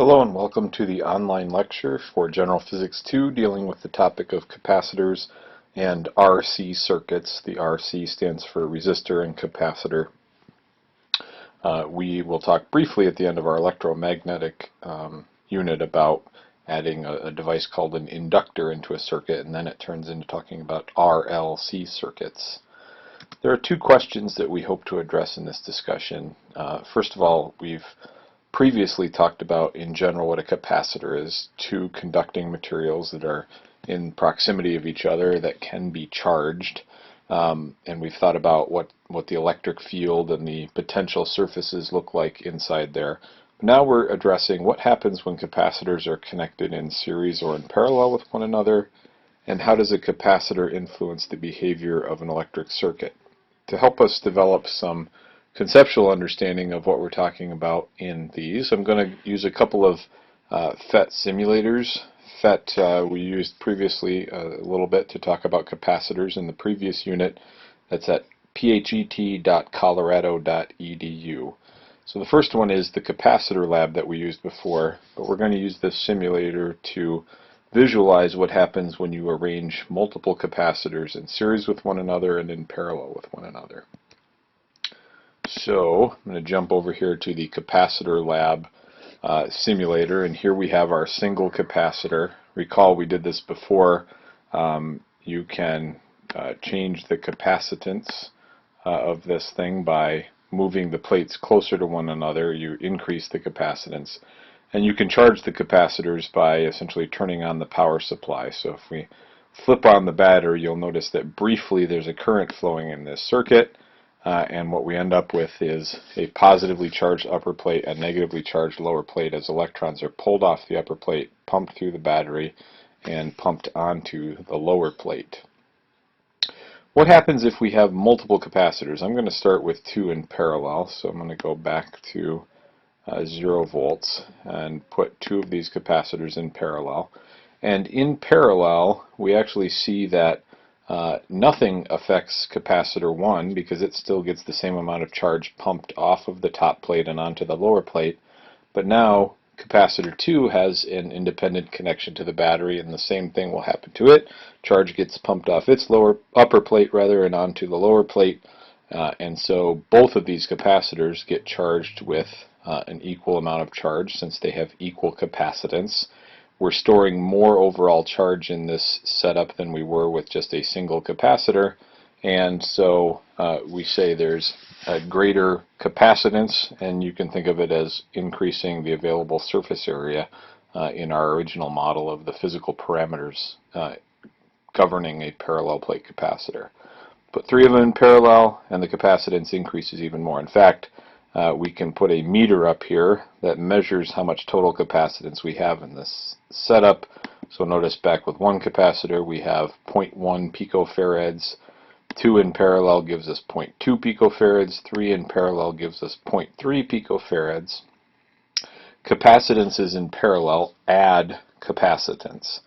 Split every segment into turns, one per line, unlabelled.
Hello and welcome to the online lecture for General Physics 2 dealing with the topic of capacitors and RC circuits. The RC stands for resistor and capacitor. We will talk briefly at the end of our electromagnetic unit about adding a device called an inductor into a circuit, and then it turns into talking about RLC circuits. There are two questions that we hope to address in this discussion. First of all, we've previously talked about in general what a capacitor is: two conducting materials that are in proximity of each other that can be charged, and we've thought about what the electric field and the potential surfaces look like inside there. Now we're addressing what happens when capacitors are connected in series or in parallel with one another, and how does a capacitor influence the behavior of an electric circuit. To help us develop some conceptual understanding of what we're talking about in these, I'm going to use a couple of FET simulators. FET we used previously a little bit to talk about capacitors in the previous unit. That's at phet.colorado.edu. So the first one is the Capacitor Lab that we used before, but we're going to use this simulator to visualize what happens when you arrange multiple capacitors in series with one another and in parallel with one another. So I'm going to jump over here to the Capacitor Lab simulator, and here we have our single capacitor. Recall we did this before. You can change the capacitance of this thing by moving the plates closer to one another. You increase the capacitance, and you can charge the capacitors by essentially turning on the power supply. So if we flip on the battery, you'll notice that briefly there's a current flowing in this circuit. And what we end up with is a positively charged upper plate, a negatively charged lower plate, as electrons are pulled off the upper plate, pumped through the battery, and pumped onto the lower plate. What happens if we have multiple capacitors? I'm going to start with two in parallel, so I'm going to go back to 0 volts and put two of these capacitors in parallel. And in parallel, we actually see that nothing affects capacitor 1 because it still gets the same amount of charge pumped off of the top plate and onto the lower plate. But now capacitor 2 has an independent connection to the battery, and the same thing will happen to it. Charge gets pumped off its upper plate and onto the lower plate, and so both of these capacitors get charged with an equal amount of charge since they have equal capacitance. We're storing more overall charge in this setup than we were with just a single capacitor, and so we say there's a greater capacitance, and you can think of it as increasing the available surface area in our original model of the physical parameters governing a parallel plate capacitor. Put three of them in parallel and the capacitance increases even more. In fact, we can put a meter up here that measures how much total capacitance we have in this setup. So notice back with one capacitor we have 0.1 picofarads, 2 in parallel gives us 0.2 picofarads, 3 in parallel gives us 0.3 picofarads. Capacitances in parallel add capacitance.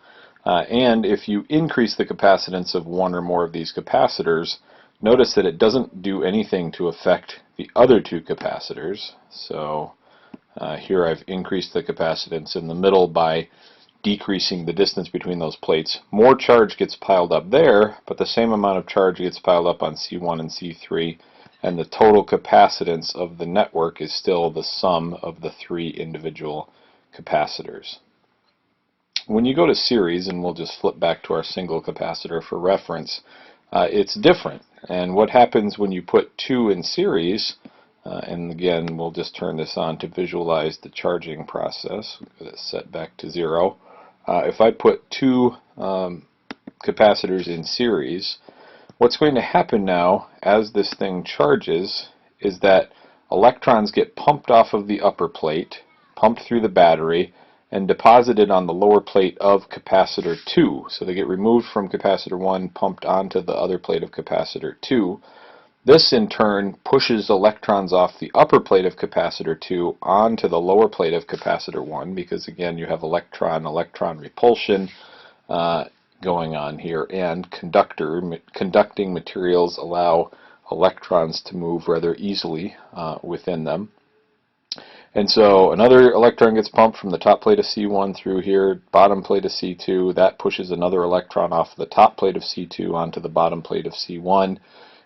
And if you increase the capacitance of one or more of these capacitors, notice that it doesn't do anything to affect the other two capacitors. So here I've increased the capacitance in the middle by decreasing the distance between those plates. More charge gets piled up there, but the same amount of charge gets piled up on C1 and C3, and the total capacitance of the network is still the sum of the three individual capacitors. When you go to series, and we'll just flip back to our single capacitor for reference, it's different. And what happens when you put two in series, and again we'll just turn this on to visualize the charging process, get it set back to 0. If I put two capacitors in series, what's going to happen now as this thing charges is that electrons get pumped off of the upper plate, pumped through the battery, and deposited on the lower plate of capacitor 2. So they get removed from capacitor 1, pumped onto the other plate of capacitor 2. This in turn pushes electrons off the upper plate of capacitor 2 onto the lower plate of capacitor 1, because again you have electron repulsion going on here, and conducting materials allow electrons to move rather easily within them. And so another electron gets pumped from the top plate of C1 through here, bottom plate of C2. That pushes another electron off the top plate of C2 onto the bottom plate of C1.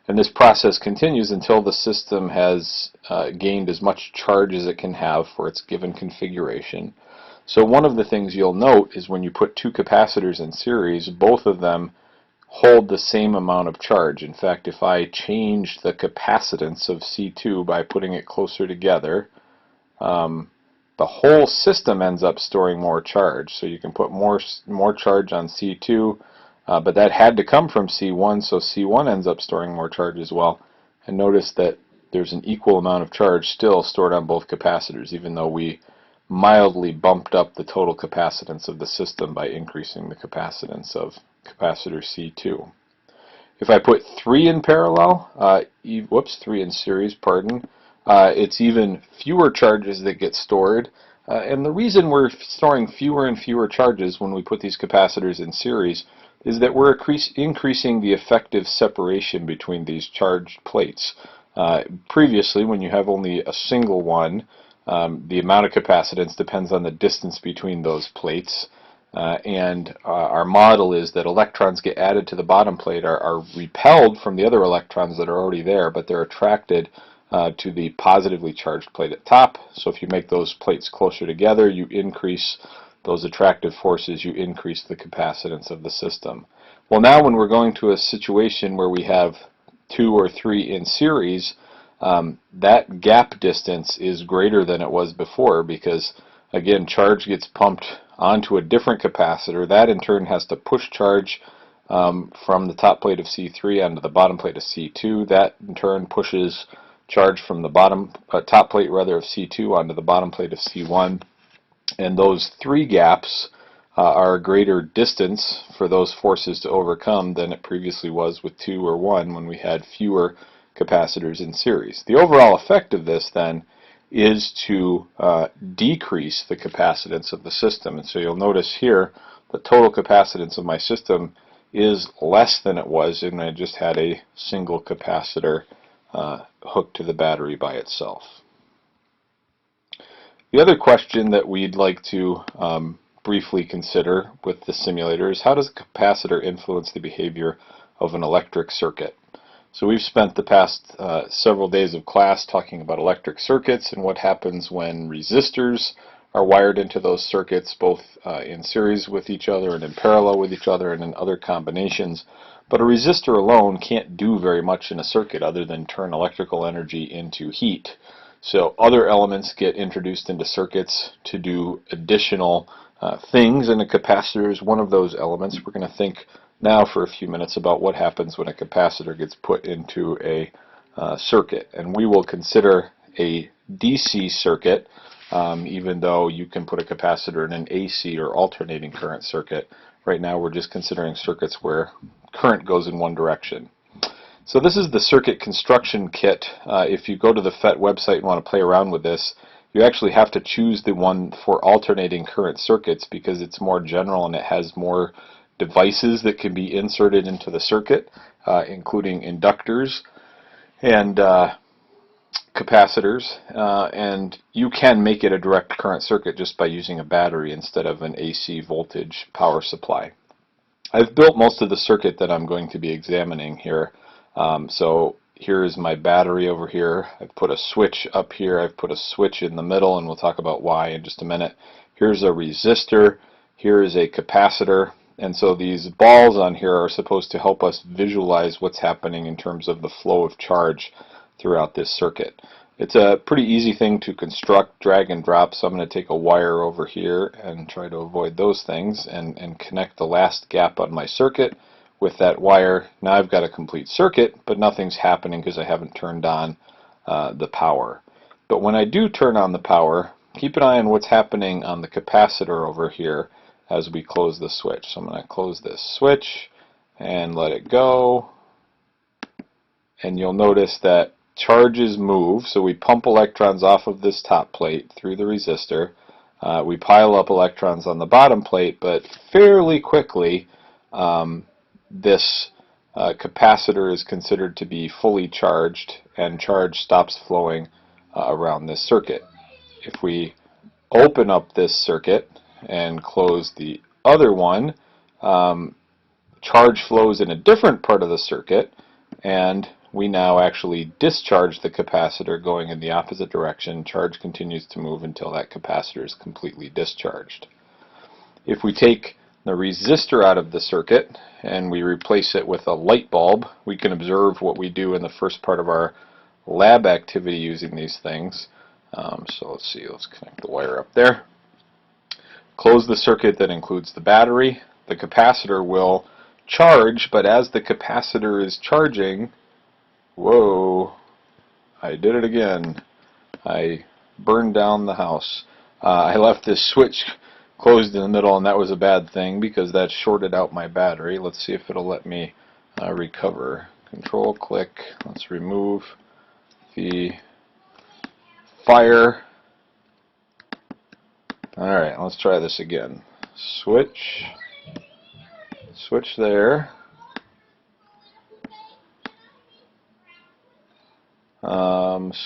And this process continues until the system has gained as much charge as it can have for its given configuration. So one of the things you'll note is when you put two capacitors in series, both of them hold the same amount of charge. In fact, if I change the capacitance of C2 by putting it closer together, the whole system ends up storing more charge. So you can put more charge on C2, but that had to come from C1, so C1 ends up storing more charge as well. And notice that there's an equal amount of charge still stored on both capacitors, even though we mildly bumped up the total capacitance of the system by increasing the capacitance of capacitor C2. If I put 3 in parallel, 3 in series, pardon, it's even fewer charges that get stored. And the reason we're storing fewer and fewer charges when we put these capacitors in series is that we're increasing the effective separation between these charged plates. Previously, when you have only a single one, the amount of capacitance depends on the distance between those plates. And our model is that electrons get added to the bottom plate are repelled from the other electrons that are already there, but they're attracted to the positively charged plate at top. So if you make those plates closer together, you increase those attractive forces, you increase the capacitance of the system. Well, now when we're going to a situation where we have 2 or 3 in series, that gap distance is greater than it was before because, again, charge gets pumped onto a different capacitor. That in turn has to push charge from the top plate of C3 onto the bottom plate of C2. That in turn pushes charge from the top plate rather of C2 onto the bottom plate of C1. And those 3 gaps are a greater distance for those forces to overcome than it previously was with 2 or 1 when we had fewer capacitors in series. The overall effect of this then is to decrease the capacitance of the system. And so you'll notice here the total capacitance of my system is less than it was when I just had a single capacitor hooked to the battery by itself. The other question that we'd like to briefly consider with the simulator is how does a capacitor influence the behavior of an electric circuit? So we've spent the past several days of class talking about electric circuits and what happens when resistors are wired into those circuits, both in series with each other and in parallel with each other and in other combinations. But a resistor alone can't do very much in a circuit other than turn electrical energy into heat. So other elements get introduced into circuits to do additional things, and a capacitor is one of those elements. We're going to think now for a few minutes about what happens when a capacitor gets put into a circuit. And we will consider a DC circuit, even though you can put a capacitor in an AC or alternating current circuit. Right now we're just considering circuits where current goes in one direction. So this is the circuit construction kit. If you go to the FET website and want to play around with this, you actually have to choose the one for alternating current circuits because it's more general and it has more devices that can be inserted into the circuit, including inductors and capacitors, and you can make it a direct current circuit just by using a battery instead of an AC voltage power supply. I've built most of the circuit that I'm going to be examining here. So here is my battery over here. I've put a switch up here. I've put a switch in the middle, and we'll talk about why in just a minute. Here's a resistor. Here is a capacitor. And so these balls on here are supposed to help us visualize what's happening in terms of the flow of charge throughout this circuit. It's a pretty easy thing to construct, drag and drop, so I'm going to take a wire over here and try to avoid those things and connect the last gap on my circuit with that wire. Now I've got a complete circuit, but nothing's happening because I haven't turned on the power. But when I do turn on the power, keep an eye on what's happening on the capacitor over here as we close the switch. So I'm going to close this switch and let it go. And you'll notice that charges move, so we pump electrons off of this top plate through the resistor. We pile up electrons on the bottom plate, but fairly quickly this capacitor is considered to be fully charged and charge stops flowing around this circuit. if we open up this circuit and close the other one, charge flows in a different part of the circuit, and we now actually discharge the capacitor going in the opposite direction. Charge continues to move until that capacitor is completely discharged. If we take the resistor out of the circuit and we replace it with a light bulb, we can observe what we do in the first part of our lab activity using these things. So let's see, let's connect the wire up there. Close the circuit that includes the battery. The capacitor will charge, but as the capacitor is charging, whoa, I did it again. I burned down the house. I left this switch closed in the middle, and that was a bad thing because that shorted out my battery. Let's see if it'll let me recover. Control click. Let's remove the fire. Alright, let's try this again. Switch there.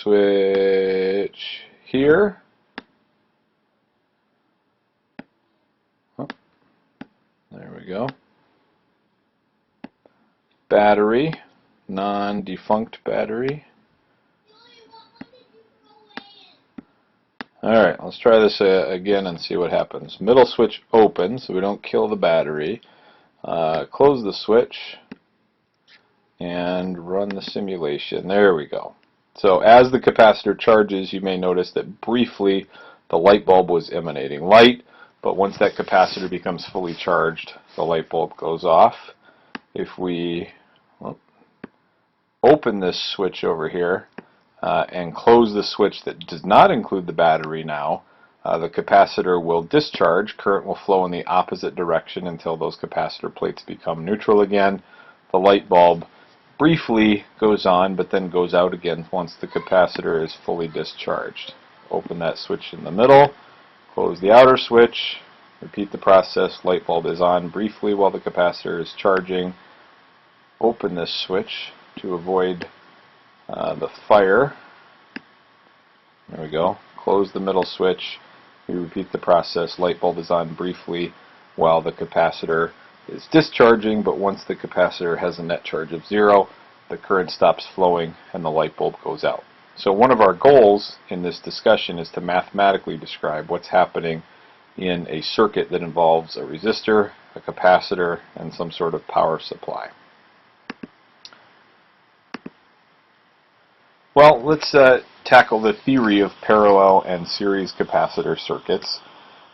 Switch here. Oh, there we go. Battery, non-defunct battery. Alright, let's try this again and see what happens. Middle switch open so we don't kill the battery. Close the switch and run the simulation. There we go. So as the capacitor charges, you may notice that briefly the light bulb was emanating light, but once that capacitor becomes fully charged, the light bulb goes off. If we open this switch over here and close the switch that does not include the battery now, the capacitor will discharge. Current will flow in the opposite direction until those capacitor plates become neutral again. The light bulb briefly goes on, but then goes out again once the capacitor is fully discharged. Open that switch in the middle, close the outer switch, repeat the process. Light bulb is on briefly while the capacitor is charging. Open this switch to avoid the fire. There we go. Close the middle switch. We repeat the process. Light bulb is on briefly while the capacitor is discharging, but once the capacitor has a net charge of 0, the current stops flowing and the light bulb goes out. So one of our goals in this discussion is to mathematically describe what's happening in a circuit that involves a resistor, a capacitor, and some sort of power supply. Well, let's tackle the theory of parallel and series capacitor circuits.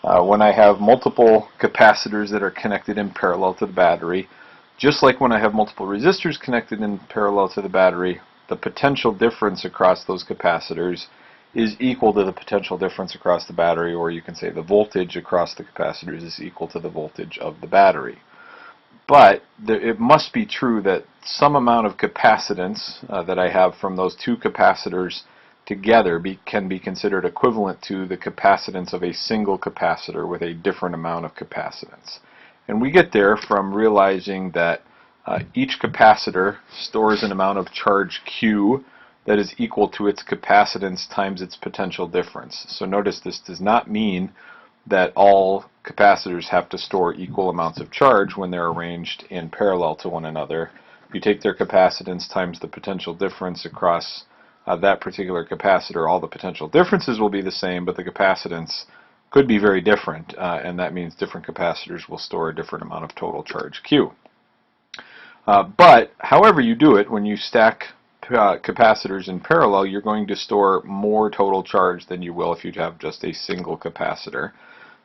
When I have multiple capacitors that are connected in parallel to the battery, just like when I have multiple resistors connected in parallel to the battery, the potential difference across those capacitors is equal to the potential difference across the battery, or you can say the voltage across the capacitors is equal to the voltage of the battery. But it must be true that some amount of capacitance that I have from those two capacitors together can be considered equivalent to the capacitance of a single capacitor with a different amount of capacitance. And we get there from realizing that each capacitor stores an amount of charge Q that is equal to its capacitance times its potential difference. So notice this does not mean that all capacitors have to store equal amounts of charge when they're arranged in parallel to one another. If you take their capacitance times the potential difference across that particular capacitor, all the potential differences will be the same, but the capacitance could be very different, and that means different capacitors will store a different amount of total charge Q. But however you do it, when you stack capacitors in parallel, you're going to store more total charge than you will if you have just a single capacitor.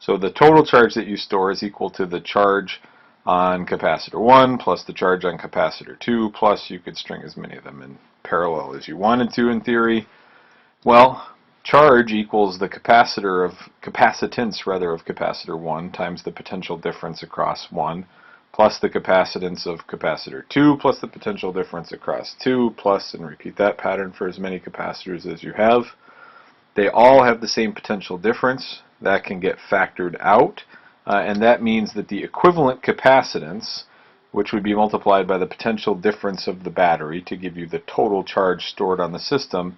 So the total charge that you store is equal to the charge on capacitor 1 plus the charge on capacitor 2, plus you could string as many of them in parallel as you wanted to in theory. Well, charge equals the capacitance of capacitor 1 times the potential difference across 1 plus the capacitance of capacitor 2 plus the potential difference across 2 plus, and repeat that pattern for as many capacitors as you have. They all have the same potential difference. That can get factored out, and that means that the equivalent capacitance, which would be multiplied by the potential difference of the battery to give you the total charge stored on the system,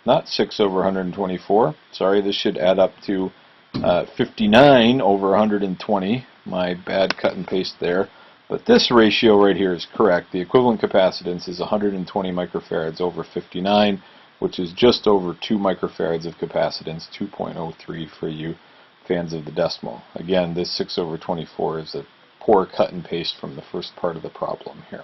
not 6 over 124. Sorry, this should add up to 59 over 120. My bad cut and paste there. But this ratio right here is correct. The equivalent capacitance is 120 microfarads over 59, which is just over 2 microfarads of capacitance, 2.03 for you fans of the decimal. Again, this 6 over 24 is a poor cut and paste from the first part of the problem here.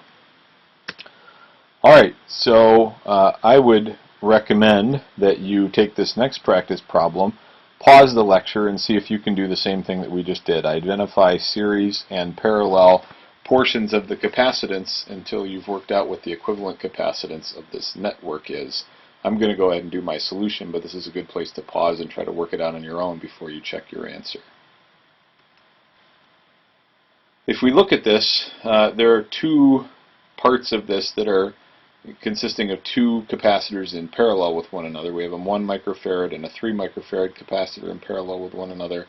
Alright, so I would recommend that you take this next practice problem, pause the lecture, and see if you can do the same thing that we just did. Identify series and parallel portions of the capacitance until you've worked out what the equivalent capacitance of this network is. I'm going to go ahead and do my solution, but this is a good place to pause and try to work it out on your own before you check your answer. If we look at this, there are two parts of this that are consisting of two capacitors in parallel with one another. We have a 1 microfarad and a 3 microfarad capacitor in parallel with one another,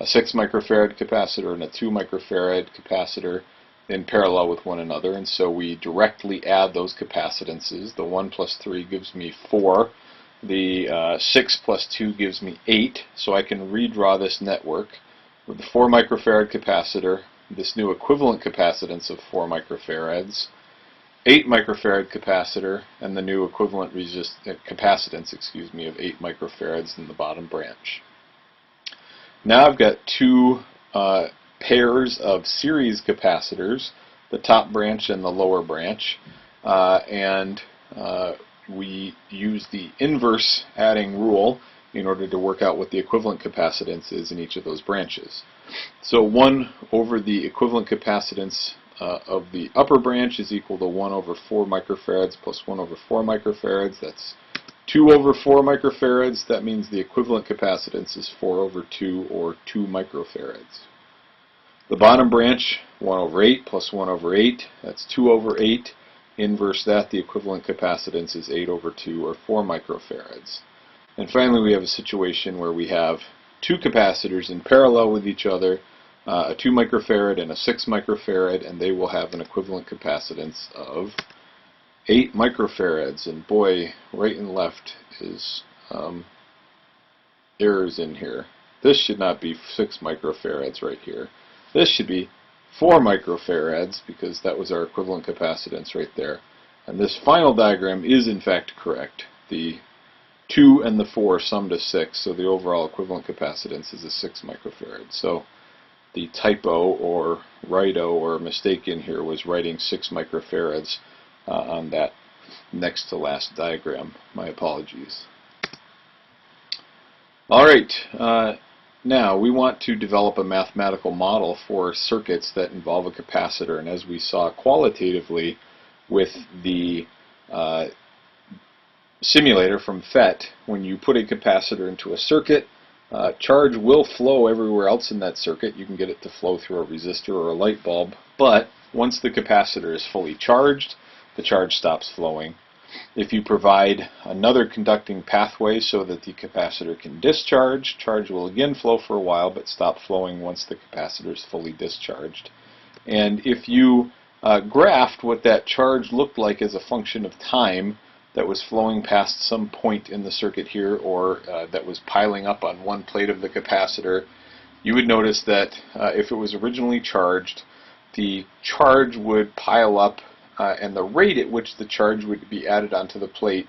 a 6 microfarad capacitor and a 2 microfarad capacitor in parallel with one another, and so we directly add those capacitances. The 1 plus 3 gives me 4, the 6 plus 2 gives me 8, so I can redraw this network with the 4 microfarad capacitor, this new equivalent capacitance of 4 microfarads, 8 microfarad capacitor, and the new equivalent capacitance of 8 microfarads in the bottom branch. Now I've got two pairs of series capacitors, the top branch and the lower branch, and we use the inverse adding rule in order to work out what the equivalent capacitance is in each of those branches. So 1 over the equivalent capacitance of the upper branch is equal to 1 over 4 microfarads plus 1 over 4 microfarads. That's 2 over 4 microfarads. That means the equivalent capacitance is 4 over 2, or 2 microfarads. The bottom branch, 1 over 8 plus 1 over 8. That's 2 over 8. Inverse that, the equivalent capacitance is 8 over 2, or 4 microfarads. And finally, we have a situation where we have two capacitors in parallel with each other, a 2 microfarad and a 6 microfarad, and they will have an equivalent capacitance of 8 microfarads. And boy, right and left is errors in here. This should not be 6 microfarads right here. This should be 4 microfarads, because that was our equivalent capacitance right there. And this final diagram is in fact correct. The 2 and the 4 sum to 6, so the overall equivalent capacitance is a 6 microfarad. So the typo or righto or mistake in here was writing 6 microfarads on that next to last diagram. My apologies. Alright, now we want to develop a mathematical model for circuits that involve a capacitor, and as we saw qualitatively with the simulator from FET, when you put a capacitor into a circuit, charge will flow everywhere else in that circuit. You can get it to flow through a resistor or a light bulb, but once the capacitor is fully charged, the charge stops flowing. If you provide another conducting pathway so that the capacitor can discharge, charge will again flow for a while but stop flowing once the capacitor is fully discharged. And if you graphed what that charge looked like as a function of time that was flowing past some point in the circuit here, or that was piling up on one plate of the capacitor, you would notice that if it was originally charged, the charge would pile up, and the rate at which the charge would be added onto the plate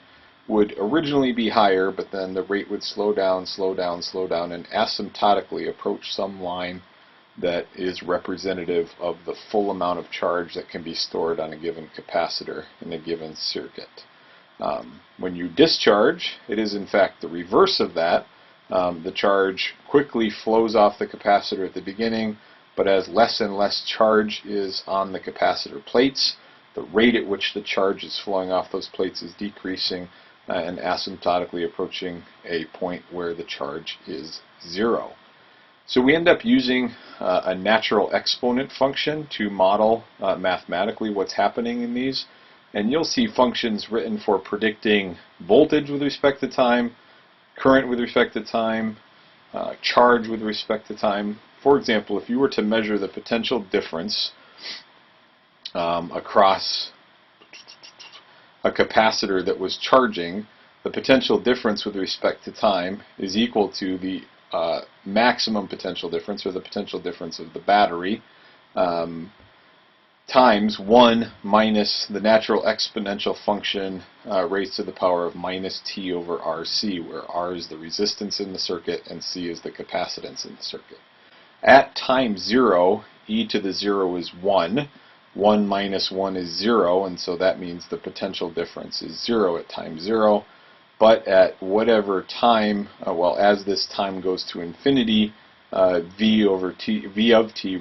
would originally be higher, but then the rate would slow down, slow down, slow down, and asymptotically approach some line that is representative of the full amount of charge that can be stored on a given capacitor in a given circuit. When you discharge, it is in fact the reverse of that. The charge quickly flows off the capacitor at the beginning, but as less and less charge is on the capacitor plates, the rate at which the charge is flowing off those plates is decreasing and asymptotically approaching a point where the charge is 0. So we end up using a natural exponent function to model mathematically what's happening in these. And you'll see functions written for predicting voltage with respect to time, current with respect to time, charge with respect to time. For example, if you were to measure the potential difference across a capacitor that was charging the potential difference with respect to time is equal to the maximum potential difference, or the potential difference of the battery, times 1 minus the natural exponential function raised to the power of minus t over RC, where R is the resistance in the circuit and C is the capacitance in the circuit. At time 0, e to the 0 is 1. 1 minus 1 is 0, and so that means the potential difference is 0 at time 0. But at whatever time, well, as this time goes to infinity, v of t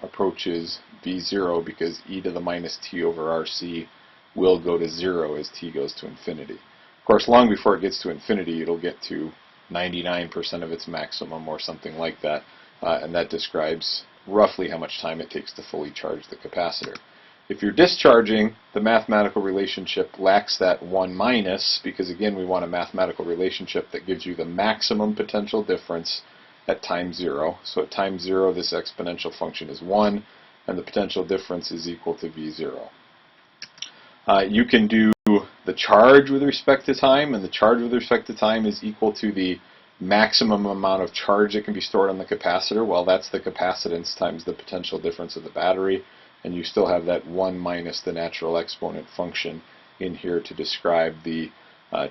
approaches v0, because e to the minus t over rc will go to 0 as t goes to infinity. Of course, long before it gets to infinity, it'll get to 99% of its maximum or something like that, and that describes roughly how much time it takes to fully charge the capacitor. If you're discharging, the mathematical relationship lacks that 1 minus, because again we want a mathematical relationship that gives you the maximum potential difference at time 0. So at time 0 this exponential function is 1, and the potential difference is equal to V0. You can do the charge with respect to time, and the charge with respect to time is equal to the maximum amount of charge that can be stored on the capacitor. Well, that's the capacitance times the potential difference of the battery, and you still have that 1 minus the natural exponent function in here to describe the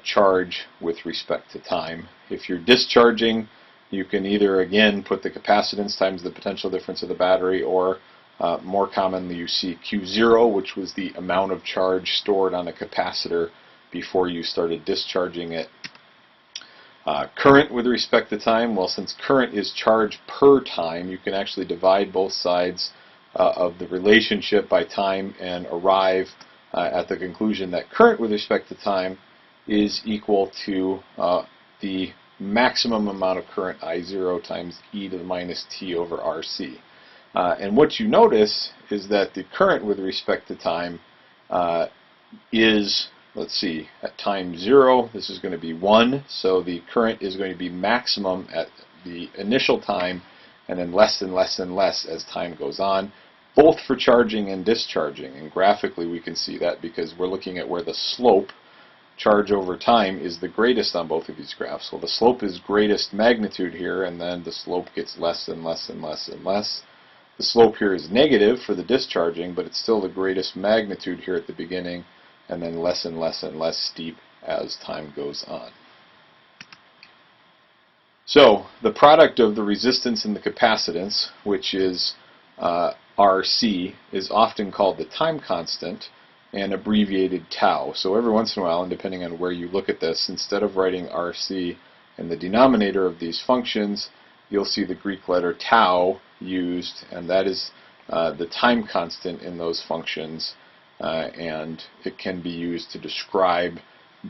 charge with respect to time. If you're discharging, you can either again put the capacitance times the potential difference of the battery, or more commonly you see Q0, which was the amount of charge stored on a capacitor before you started discharging it. Current with respect to time, well, since current is charge per time, you can actually divide both sides of the relationship by time and arrive at the conclusion that current with respect to time is equal to the maximum amount of current I0 times e to the minus t over RC. And what you notice is that the current with respect to time is, let's see, at time 0, this is going to be 1, so the current is going to be maximum at the initial time, and then less and less and less as time goes on, both for charging and discharging. And graphically we can see that because we're looking at where the slope, charge over time, is the greatest on both of these graphs. So the slope is greatest magnitude here, and then the slope gets less and less and less and less. The slope here is negative for the discharging, but it's still the greatest magnitude here at the beginning, and then less and less and less steep as time goes on. So the product of the resistance and the capacitance, which is RC, is often called the time constant and abbreviated tau. So every once in a while, and depending on where you look at this, instead of writing RC in the denominator of these functions, you'll see the Greek letter tau used, and that is the time constant in those functions, and it can be used to describe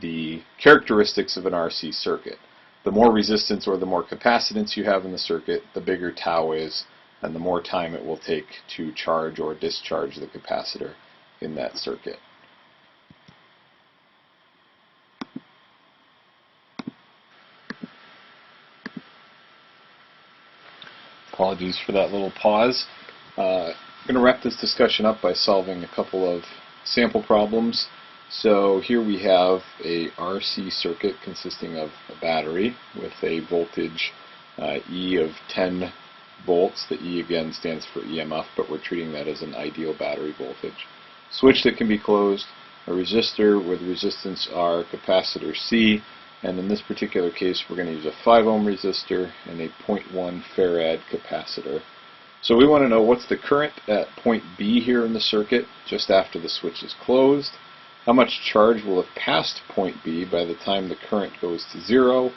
the characteristics of an RC circuit. The more resistance or the more capacitance you have in the circuit, the bigger tau is, and the more time it will take to charge or discharge the capacitor in that circuit. Apologies for that little pause. I'm going to wrap this discussion up by solving a couple of sample problems. So here we have a RC circuit consisting of a battery with a voltage E of 10 volts. The E again stands for EMF, but we're treating that as an ideal battery voltage. Switch that can be closed, a resistor with resistance R, capacitor C, and in this particular case we're going to use a 5 ohm resistor and a 0.1 farad capacitor. So we want to know what's the current at point B here in the circuit just after the switch is closed, how much charge will have passed point B by the time the current goes to 0,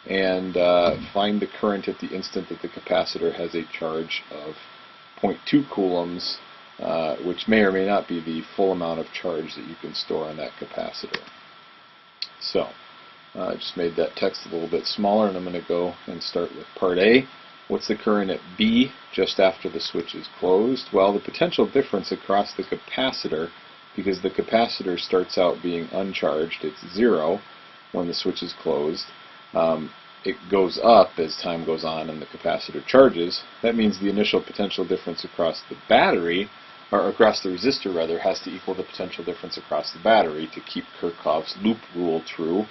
and find the current at the instant that the capacitor has a charge of 0.2 coulombs, which may or may not be the full amount of charge that you can store on that capacitor. So I just made that text a little bit smaller, and I'm going to go and start with part A. What's the current at B just after the switch is closed? Well, the potential difference across the capacitor, because the capacitor starts out being uncharged, it's 0 when the switch is closed. It goes up as time goes on and the capacitor charges. That means the initial potential difference across the battery, or across the resistor rather, has to equal the potential difference across the battery to keep Kirchhoff's loop rule true.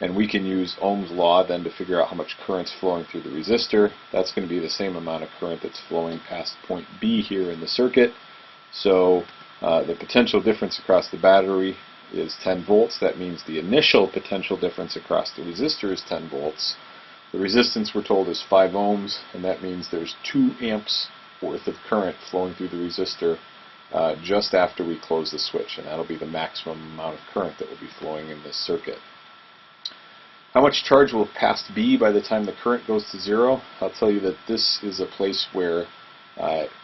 And we can use Ohm's law then to figure out how much current's flowing through the resistor. That's going to be the same amount of current that's flowing past point B here in the circuit. So the potential difference across the battery is 10 volts. That means the initial potential difference across the resistor is 10 volts. The resistance, we're told, is 5 ohms, and that means there's 2 amps worth of current flowing through the resistor just after we close the switch, and that'll be the maximum amount of current that will be flowing in this circuit. How much charge will past B by the time the current goes to 0? I'll tell you that this is a place where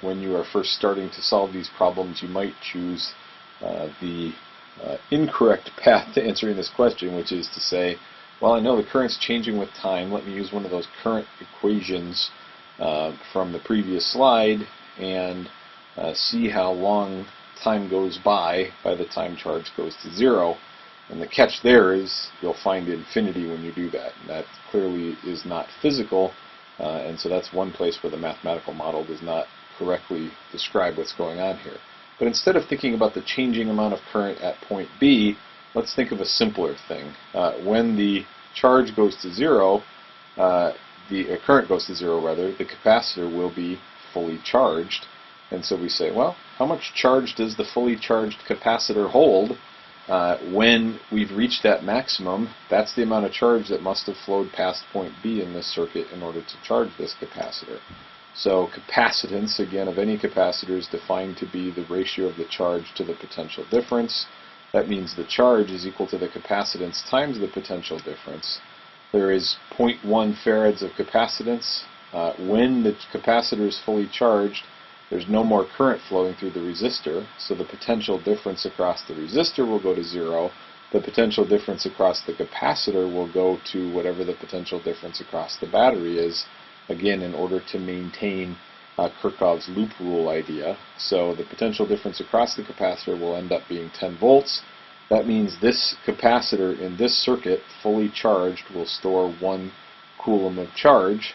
when you are first starting to solve these problems, you might choose the incorrect path to answering this question, which is to say, well, I know the current's changing with time. Let me use one of those current equations from the previous slide and see how long time goes by the time charge goes to 0. And the catch there is you'll find infinity when you do that. And that clearly is not physical, and so that's one place where the mathematical model does not correctly describe what's going on here. But instead of thinking about the changing amount of current at point B, let's think of a simpler thing. When the charge goes to 0, the current goes to 0 rather, the capacitor will be fully charged. And so we say, well, how much charge does the fully charged capacitor hold when we've reached that maximum? That's the amount of charge that must have flowed past point B in this circuit in order to charge this capacitor. So capacitance, again, of any capacitor is defined to be the ratio of the charge to the potential difference. That means the charge is equal to the capacitance times the potential difference. There is 0.1 farads of capacitance. When the capacitor is fully charged, there's no more current flowing through the resistor, so the potential difference across the resistor will go to 0. The potential difference across the capacitor will go to whatever the potential difference across the battery is, again, in order to maintain Kirchhoff's loop rule idea. So the potential difference across the capacitor will end up being 10 volts. That means this capacitor in this circuit, fully charged, will store 1 coulomb of charge.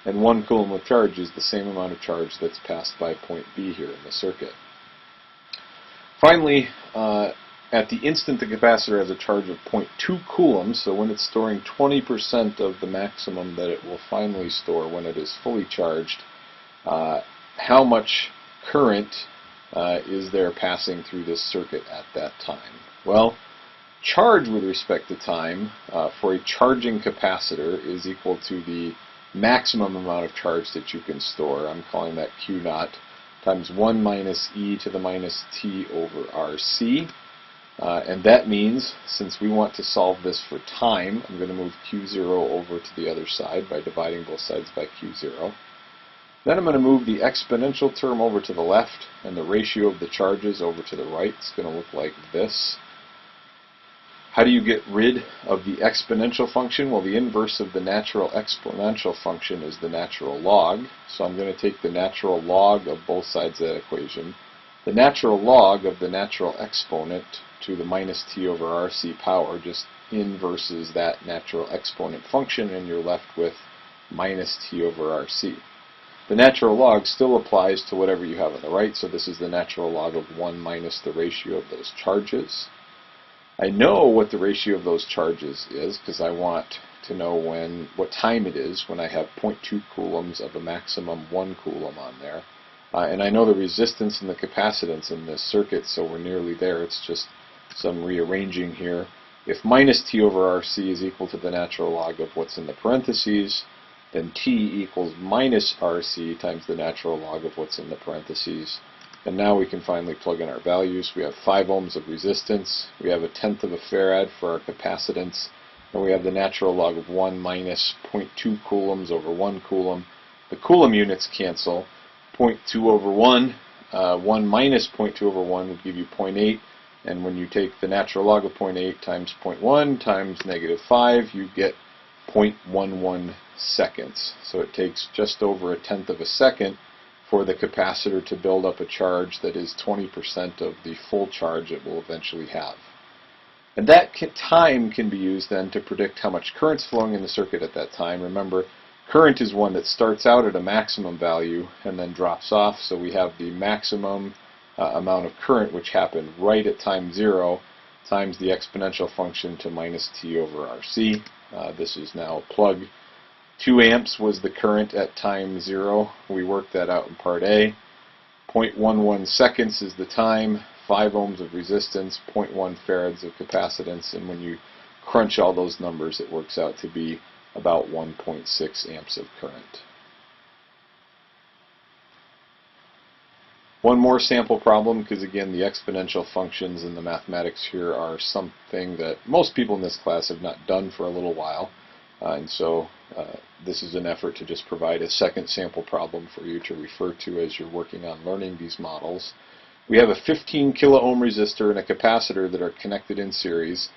And 1 coulomb of charge is the same amount of charge that's passed by point B here in the circuit. Finally, at the instant the capacitor has a charge of 0.2 coulombs, so when it's storing 20% of the maximum that it will finally store when it is fully charged, how much current is there passing through this circuit at that time? Well, charge with respect to time for a charging capacitor is equal to the maximum amount of charge that you can store. I'm calling that Q naught times 1 minus e to the minus t over RC. And that means, since we want to solve this for time, I'm going to move Q0 over to the other side by dividing both sides by Q0. Then I'm going to move the exponential term over to the left and the ratio of the charges over to the right. It's going to look like this. How do you get rid of the exponential function? Well, the inverse of the natural exponential function is the natural log. So I'm going to take the natural log of both sides of that equation. The natural log of the natural exponent to the minus t over RC power just inverses that natural exponent function, and you're left with minus t over RC. The natural log still applies to whatever you have on the right, so this is the natural log of 1 minus the ratio of those charges. I know what the ratio of those charges is because I want to know what time it is when I have 0.2 coulombs of a maximum 1 coulomb on there. And I know the resistance and the capacitance in this circuit, so we're nearly there. It's just some rearranging here. If minus t over RC is equal to the natural log of what's in the parentheses, then t equals minus RC times the natural log of what's in the parentheses. And now we can finally plug in our values. We have 5 ohms of resistance, we have 1/10 of a farad for our capacitance, and we have the natural log of 1 minus 0.2 coulombs over 1 coulomb. The coulomb units cancel. 0.2 over 1, 1 minus 0.2 over 1 would give you 0.8, and when you take the natural log of 0.8 times 0.1 times -5, you get 0.11 seconds. So it takes just over 1/10 of a second for the capacitor to build up a charge that is 20% of the full charge it will eventually have. And that time can be used then to predict how much current's flowing in the circuit at that time. Remember, current is one that starts out at a maximum value and then drops off, so we have the maximum amount of current which happened right at time 0. times the exponential function to minus t over RC. This is now a plug. 2 amps was the current at time 0. We worked that out in part A. 0.11 seconds is the time, 5 ohms of resistance, 0.1 farads of capacitance, and when you crunch all those numbers, it works out to be about 1.6 amps of current. One more sample problem, because again the exponential functions and the mathematics here are something that most people in this class have not done for a little while, and so this is an effort to just provide a second sample problem for you to refer to as you're working on learning these models. We have a 15 kilo ohm resistor and a capacitor that are connected in series,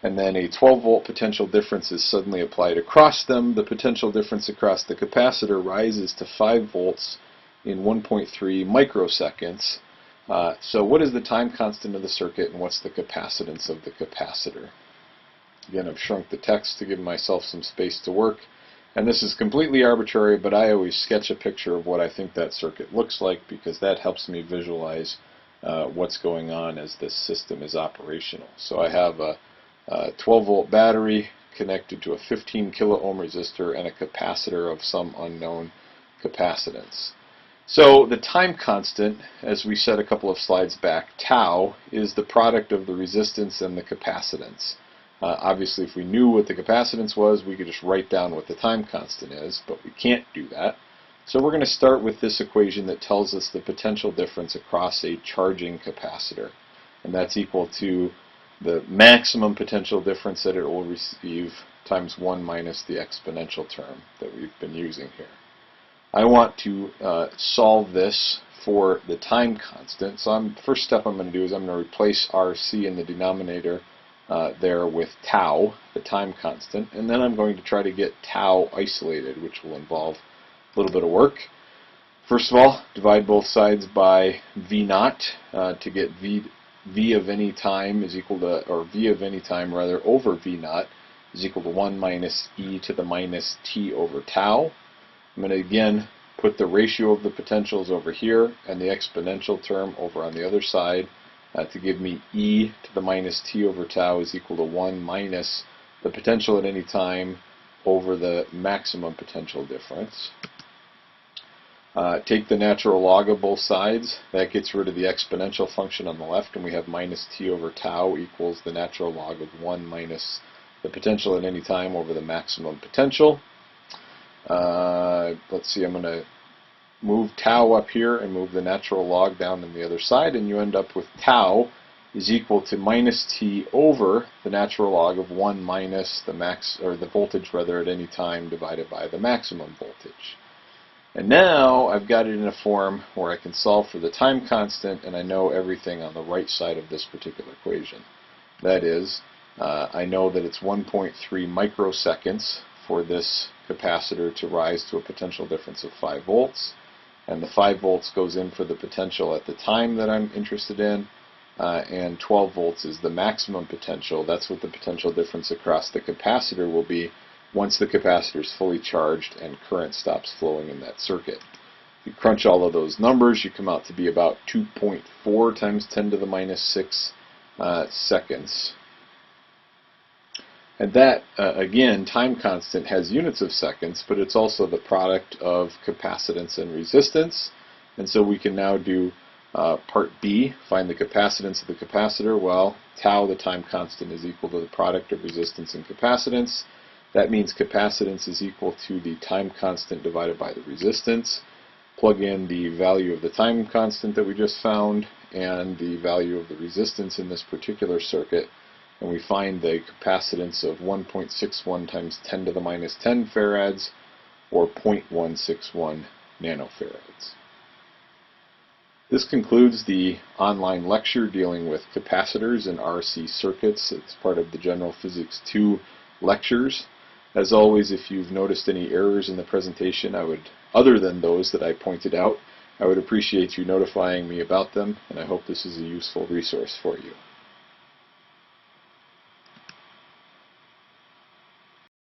and then a 12 volt potential difference is suddenly applied across them. The potential difference across the capacitor rises to 5 volts in 1.3 microseconds. So what is the time constant of the circuit and what's the capacitance of the capacitor? Again, I've shrunk the text to give myself some space to work, and this is completely arbitrary, but I always sketch a picture of what I think that circuit looks like because that helps me visualize what's going on as this system is operational. So I have a 12 volt battery connected to a 15 kilo ohm resistor and a capacitor of some unknown capacitance. So the time constant, as we said a couple of slides back, tau, is the product of the resistance and the capacitance. Obviously, if we knew what the capacitance was, we could just write down what the time constant is, but we can't do that. So we're going to start with this equation that tells us the potential difference across a charging capacitor, and that's equal to the maximum potential difference that it will receive times 1 minus the exponential term that we've been using here. I want to solve this for the time constant. So first step I'm going to do is I'm going to replace RC in the denominator there with tau, the time constant, and then I'm going to try to get tau isolated, which will involve a little bit of work. First of all, divide both sides by V naught to get V of any time is equal to, or V of any time rather, over V naught is equal to 1 minus e to the minus t over tau. I'm going to again put the ratio of the potentials over here and the exponential term over on the other side to give me e to the minus t over tau is equal to 1 minus the potential at any time over the maximum potential difference. Take the natural log of both sides. That gets rid of the exponential function on the left, and we have minus t over tau equals the natural log of 1 minus the potential at any time over the maximum potential. Let's see, I'm going to move tau up here and move the natural log down on the other side, and you end up with tau is equal to minus t over the natural log of 1 minus the the voltage rather at any time divided by the maximum voltage. And now I've got it in a form where I can solve for the time constant, and I know everything on the right side of this particular equation. That is, I know that it's 1.3 microseconds for this capacitor to rise to a potential difference of 5 volts, and the 5 volts goes in for the potential at the time that I'm interested in, and 12 volts is the maximum potential. That's what the potential difference across the capacitor will be once the capacitor is fully charged and current stops flowing in that circuit. If you crunch all of those numbers, you come out to be about 2.4 times 10 to the minus 6 seconds. And that, again, time constant has units of seconds, but it's also the product of capacitance and resistance. And so we can now do part B, find the capacitance of the capacitor. Well, tau, the time constant, is equal to the product of resistance and capacitance. That means capacitance is equal to the time constant divided by the resistance. Plug in the value of the time constant that we just found and the value of the resistance in this particular circuit, and we find the capacitance of 1.61 times 10 to the minus 10 farads, or 0.161 nanofarads. This concludes the online lecture dealing with capacitors and RC circuits. It's part of the General Physics 2 lectures. As always, if you've noticed any errors in the presentation, other than those that I pointed out, I would appreciate you notifying me about them, and I hope this is a useful resource for you.